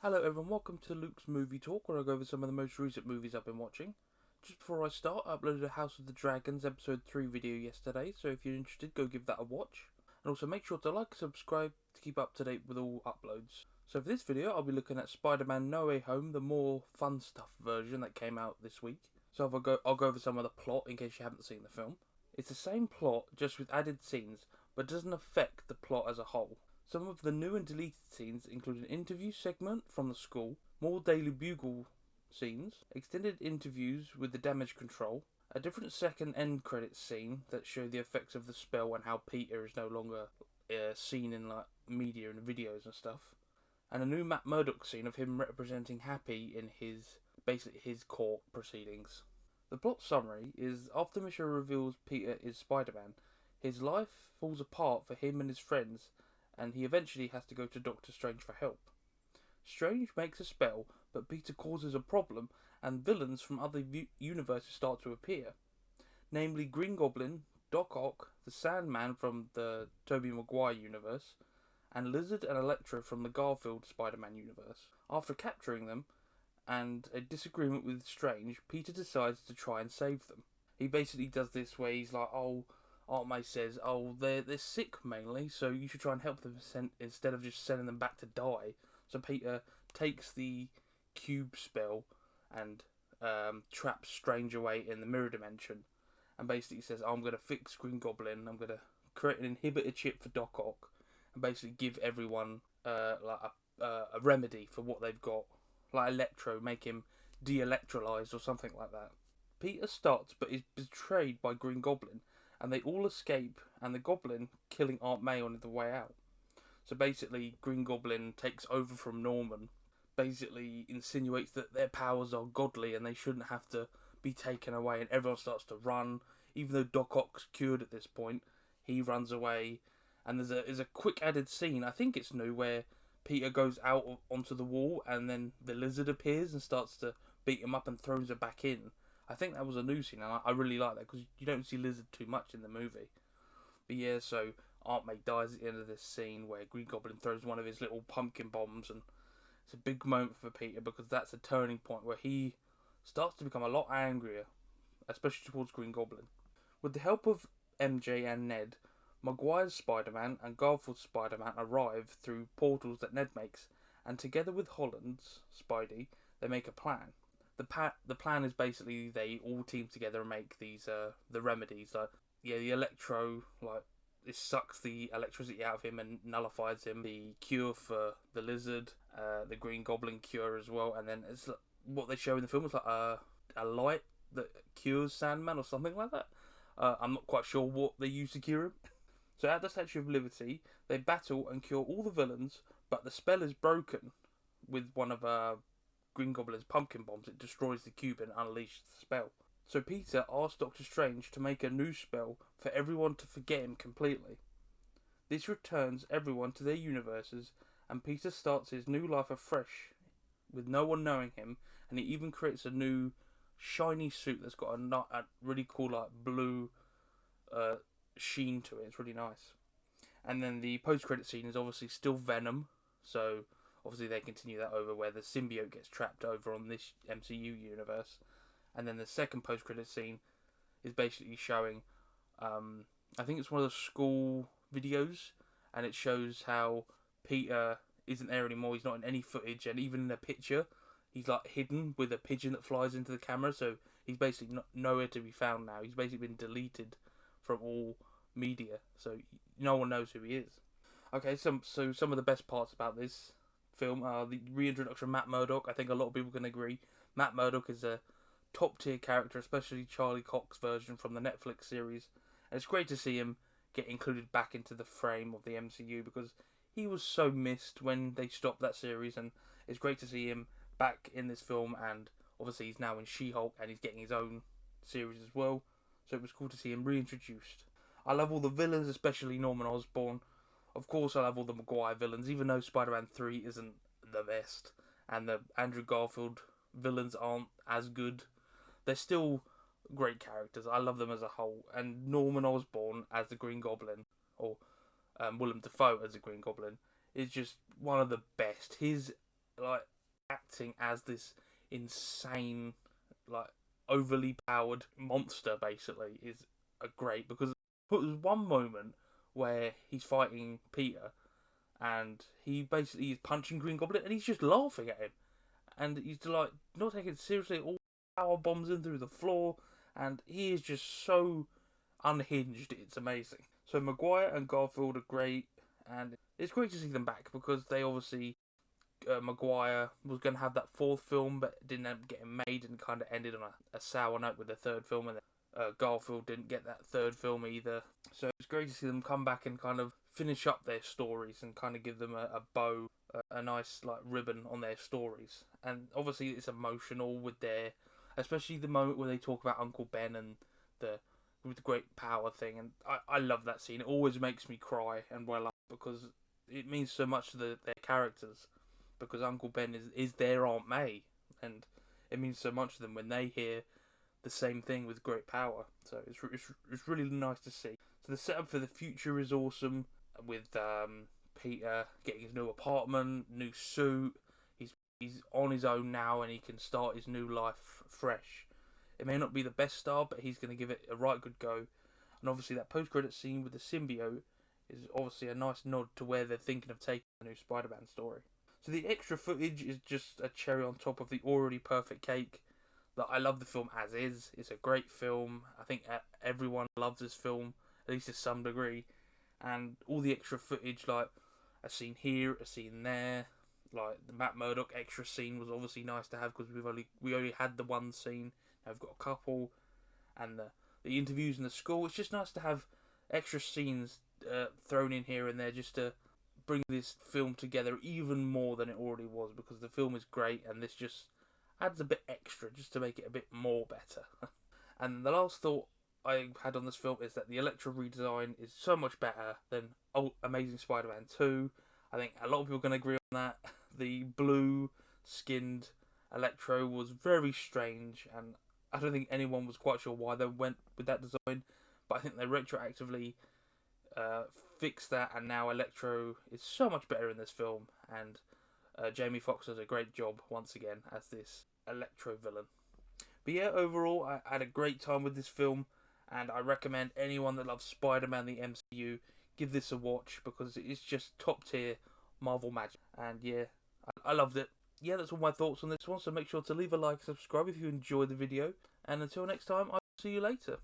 Hello everyone, welcome to Luke's Movie Talk, where I go over some of the most recent movies I've been watching. Just before I start, I uploaded a House of the Dragons episode 3 video yesterday, so if you're interested, go give that a watch. And also make sure to like and subscribe to keep up to date with all uploads. So for this video, I'll be looking at Spider-Man No Way Home, the more fun stuff version that came out this week. So I'll go over some of the plot in case you haven't seen the film. It's the same plot, just with added scenes, but doesn't affect the plot as a whole. Some of the new and deleted scenes include an interview segment from the school, more Daily Bugle scenes, extended interviews with the damage control, a different second end credits scene that show the effects of the spell and how Peter is no longer seen in like media and videos and stuff, and a new Matt Murdock scene of him representing Happy in his court proceedings. The plot summary is after Michelle reveals Peter is Spider-Man, his life falls apart for him and his friends, and he eventually has to go to Doctor Strange for help. Strange makes a spell, but Peter causes a problem, and villains from other universes start to appear. Namely Green Goblin, Doc Ock, the Sandman from the Tobey Maguire universe, and Lizard and Electro from the Garfield Spider-Man universe. After capturing them, and a disagreement with Strange, Peter decides to try and save them. He basically does this where he's like, Aunt May says, they're sick mainly, so you should try and help them instead of just sending them back to die. So Peter takes the cube spell and traps Strange away in the mirror dimension, and basically says, I'm going to fix Green Goblin, I'm going to create an inhibitor chip for Doc Ock, and basically give everyone a remedy for what they've got. Like Electro, make him de-electrolyzed or something like that. Peter starts but is betrayed by Green Goblin, and they all escape, and the Goblin killing Aunt May on the way out. So basically, Green Goblin takes over from Norman, basically insinuates that their powers are godly and they shouldn't have to be taken away, and everyone starts to run. Even though Doc Ock's cured at this point, he runs away, and there's a quick added scene, I think it's new, where Peter goes out onto the wall, and then the Lizard appears and starts to beat him up and throws her back in. I think that was a new scene, and I really like that, because you don't see Lizard too much in the movie. But yeah, so Aunt May dies at the end of this scene where Green Goblin throws one of his little pumpkin bombs, and it's a big moment for Peter, because that's a turning point where he starts to become a lot angrier, especially towards Green Goblin. With the help of MJ and Ned, Maguire's Spider-Man and Garfield's Spider-Man arrive through portals that Ned makes, and together with Holland's Spidey, they make a plan. The plan is basically they all team together and make these the remedies. The Electro, it sucks the electricity out of him and nullifies him. The cure for the Lizard, the Green Goblin cure as well, and then it's what they show in the film is like a light that cures Sandman or something like that. I'm not quite sure what they use to cure him. So at the Statue of Liberty, they battle and cure all the villains, but the spell is broken with one of Green Goblin's pumpkin bombs. It destroys the cube and unleashes the spell. So Peter asks Doctor Strange to make a new spell for everyone to forget him completely. This returns everyone to their universes, and Peter starts his new life afresh with no one knowing him, and he even creates a new shiny suit that's got a really cool blue sheen to it. It's really nice. And then the post-credit scene is obviously still Venom, so obviously they continue that over where the symbiote gets trapped over on this MCU universe. And then the second post-credit scene is basically showing, I think it's one of the school videos, and it shows how Peter isn't there anymore. He's not in any footage, and even in a picture, he's hidden with a pigeon that flies into the camera, so he's basically nowhere to be found now. He's basically been deleted from all media, so no one knows who he is. Okay, so some of the best parts about this film are the reintroduction of Matt Murdock. I think a lot of people can agree. Matt Murdock is a top tier character, especially Charlie Cox's version from the Netflix series. And it's great to see him get included back into the frame of the MCU, because he was so missed when they stopped that series, and it's great to see him back in this film, and obviously he's now in She-Hulk and he's getting his own series as well. So it was cool to see him reintroduced. I love all the villains, especially Norman Osborn. Of course I love all the Maguire villains, even though Spider-Man 3 isn't the best, and the Andrew Garfield villains aren't as good. They're still great characters. I love them as a whole. And Norman Osborn as the Green Goblin, or Willem Dafoe as the Green Goblin, is just one of the best. His acting as this insane, like overly powered monster, basically, is a great, because there's one moment where he's fighting Peter and he basically is punching Green Goblin and he's just laughing at him, and he's like not taking it seriously. All power bombs in through the floor, and he is just so unhinged. It's amazing. So Maguire and Garfield are great, and it's great to see them back because they obviously Maguire was going to have that fourth film, but didn't end up getting made, and kind of ended on a sour note with the third film, and Garfield didn't get that third film either. So it's great to see them come back and kind of finish up their stories and kind of give them a bow, a nice like ribbon on their stories. And obviously it's emotional with their, especially the moment where they talk about Uncle Ben and the with the great power thing, and I love that scene. It always makes me cry and well up because it means so much to their characters, because Uncle Ben is their Aunt May, and it means so much to them when they hear the same thing with great power. So it's really nice to see. So the setup for the future is awesome, with Peter getting his new apartment, new suit. He's on his own now, and he can start his new life fresh. It may not be the best start, but he's going to give it a right good go. And obviously that post-credit scene with the symbiote is obviously a nice nod to where they're thinking of taking the new Spider-Man story. So the extra footage is just a cherry on top of the already perfect cake. That I love the film as is. It's a great film. I think everyone loves this film, at least to some degree. And all the extra footage, like a scene here, a scene there, like the Matt Murdock extra scene was obviously nice to have because we only had the one scene. Now we've got a couple, and the interviews in the school. It's just nice to have extra scenes thrown in here and there just to bring this film together even more than it already was, because the film is great and this just adds a bit extra just to make it a bit more better. And the last thought I had on this film is that the Electro redesign is so much better than Amazing Spider-Man 2. I think a lot of people are going to agree on that. The blue-skinned Electro was very strange, and I don't think anyone was quite sure why they went with that design, but I think they retroactively fixed that, and now Electro is so much better in this film, and Jamie Foxx does a great job once again as this Electro villain. But yeah, overall, I had a great time with this film, and I recommend anyone that loves Spider-Man the MCU give this a watch, because it's just top tier Marvel magic. And yeah, I loved it. Yeah, that's all my thoughts on this one, so make sure to leave a like, subscribe if you enjoyed the video, and until next time, I'll see you later.